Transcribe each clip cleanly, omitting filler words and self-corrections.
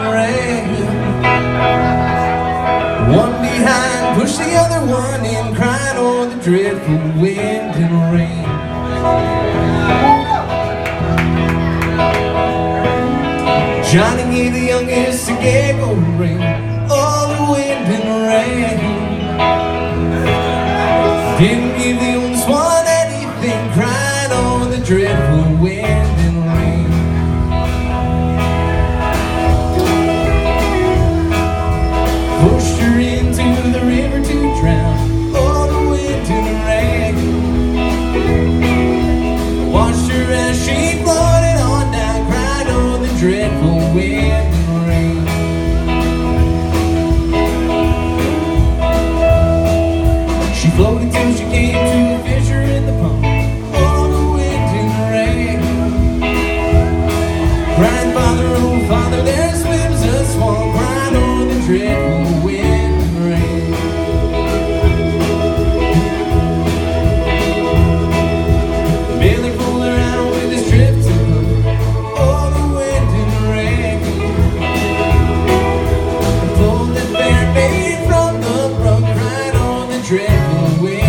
rain. One behind, push the other one in, crying o'er the dreadful wind and rain. Johnny gave the youngest a gay gold ring, all the wind and rain. Didn't give the oldest one anything, crying over the dreadful wind and rain. Pushed her into the river to drown, oh, the wind and rain. Watched her as she floated on down, crying over the dreadful wind and rain. She floated till she came to a fissure in the pond, oh, the wind and rain. Crying, Father, oh Father, there swims a swan, crying over the dreadful wind and rain. Billy pulled her out with his trip to her, oh, the wind and rain. And pulled that fair maid from the brook, crying over the dreadful wind.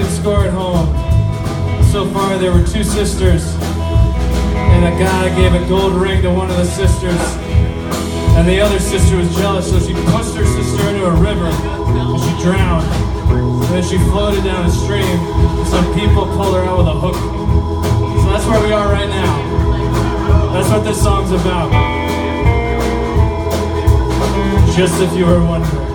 Score at home. So far there were 2 sisters, and a guy gave a gold ring to one of the sisters, and the other sister was jealous, so she pushed her sister into a river and she drowned. And then she floated down a stream, and some people pulled her out with a hook. So that's where we are right now. That's what this song's about. Just if you were wondering.